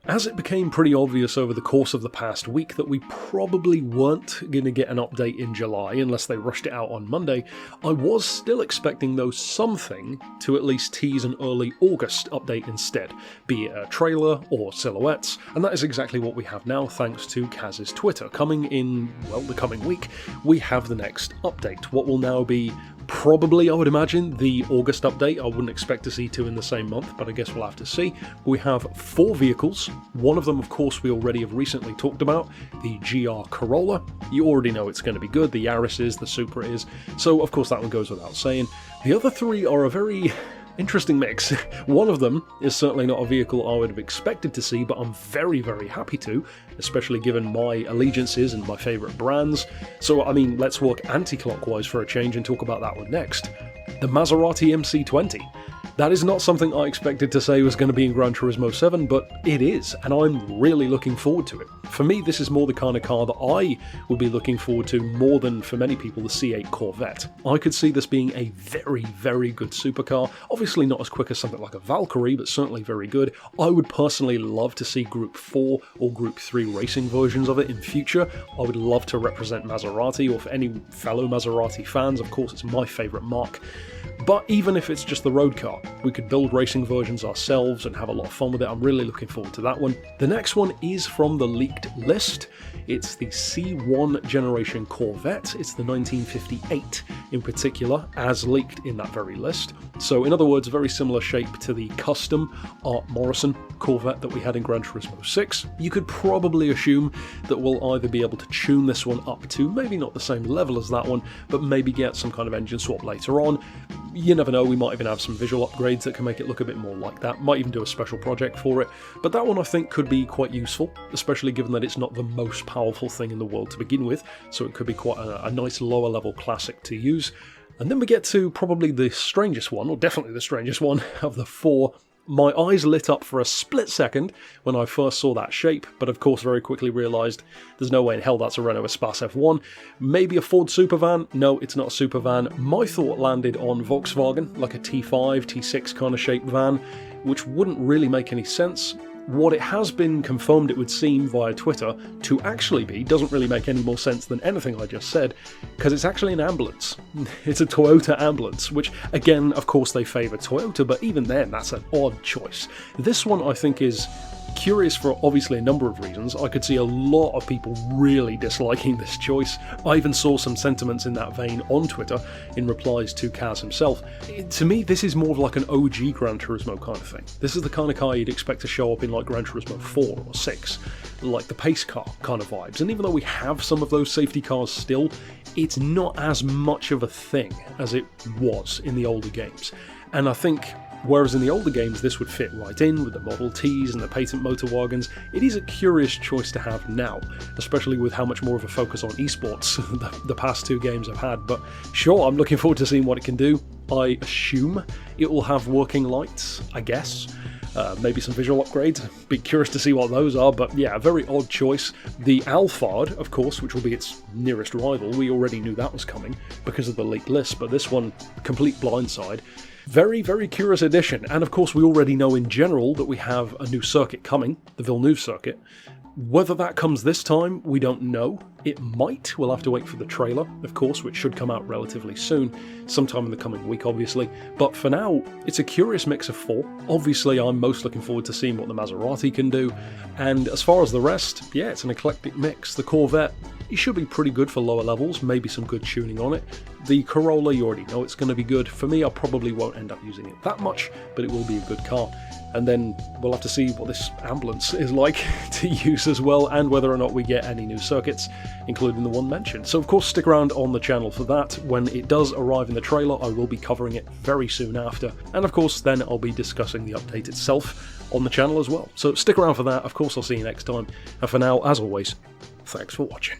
As it became pretty obvious over the course of the past week that we probably weren't going to get an update in July unless they rushed it out on Monday, I was still expecting though something to at least tease an early August update instead, be it a trailer or silhouettes, and that is exactly what we have now thanks to Kaz's Twitter. Coming in, well, the coming week, we have the next update, what will now be probably, I would imagine, the August update. I wouldn't expect to see two in the same month, but I guess we'll have to see. We have 4 vehicles. One of them, of course, we already have recently talked about, the GR Corolla. You already know it's going to be good. The Yaris is, the Supra is, so of course that one goes without saying. The other 3 are a very interesting mix. One of them is certainly not a vehicle I would have expected to see, but I'm very, very happy to, especially given my allegiances and my favourite brands. So, I mean, let's work anti-clockwise for a change and talk about that one next. The Maserati MC20. That is not something I expected to say was going to be in Gran Turismo 7, but it is, and I'm really looking forward to it. For me, this is more the kind of car that I would be looking forward to more than, for many people, the C8 Corvette. I could see this being a very, very good supercar. Obviously not as quick as something like a Valkyrie, but certainly very good. I would personally love to see Group 4 or Group 3 racing versions of it in future. I would love to represent Maserati, or for any fellow Maserati fans, of course it's my favourite marque. But even if it's just the road car, we could build racing versions ourselves and have a lot of fun with it. I'm really looking forward to that one. The next one is from the leaked list. It's the C1 generation Corvette. It's the 1958 in particular, as leaked in that very list. So in other words, very similar shape to the custom Art Morrison Corvette that we had in Gran Turismo 6. You could probably assume that we'll either be able to tune this one up to maybe not the same level as that one, but maybe get some kind of engine swap later on. You never know, we might even have some visual upgrades that can make it look a bit more like that, might even do a special project for it, but that one I think could be quite useful, especially given that it's not the most powerful thing in the world to begin with, so it could be quite a nice lower level classic to use. And then we get to probably the strangest one, or definitely the strangest one of the 4. My eyes lit up for a split second when I first saw that shape, but of course very quickly realised there's no way in hell that's a Renault Espace F1. Maybe a Ford Supervan? No, it's not a Supervan. My thought landed on Volkswagen, like a T5, T6 kind of shaped van, which wouldn't really make any sense. What it has been confirmed, it would seem, via Twitter, to actually be doesn't really make any more sense than anything I just said, because it's actually an ambulance. It's a Toyota ambulance, which, again, of course they favour Toyota, but even then, that's an odd choice. This one, I think, is curious for obviously a number of reasons. I could see a lot of people really disliking this choice. I even saw some sentiments in that vein on Twitter in replies to Kaz himself. To me, this is more of like an OG Gran Turismo kind of thing. This is the kind of car you'd expect to show up in like Gran Turismo 4 or 6, like the pace car kind of vibes. And even though we have some of those safety cars still, it's not as much of a thing as it was in the older games. And I think whereas in the older games this would fit right in with the Model Ts and the patent motor wagons, it is a curious choice to have now, especially with how much more of a focus on esports the past 2 games have had. But sure, I'm looking forward to seeing what it can do. I assume it will have working lights, I guess. Maybe some visual upgrades. Be curious to see what those are, but yeah, a very odd choice. The Alphard, of course, which will be its nearest rival, we already knew that was coming because of the leaked list, but this one, complete blindside. Very, very curious addition, and of course we already know in general that we have a new circuit coming, the Villeneuve circuit. Whether that comes this time, we don't know. It might. We'll have to wait for the trailer, of course, which should come out relatively soon, sometime in the coming week, obviously. But for now, it's a curious mix of 4. Obviously, I'm most looking forward to seeing what the Maserati can do. And as far as the rest, yeah, it's an eclectic mix. The Corvette, it should be pretty good for lower levels, maybe some good tuning on it. The Corolla, you already know it's going to be good. For me, I probably won't end up using it that much, but it will be a good car. And then we'll have to see what this ambulance is like to use as well, and whether or not we get any new circuits, including the one mentioned. So of course stick around on the channel for that. When it does arrive in the trailer, I will be covering it very soon after, and of course then I'll be discussing the update itself on the channel as well. So stick around for that. Of course I'll see you next time, and for now, as always, thanks for watching.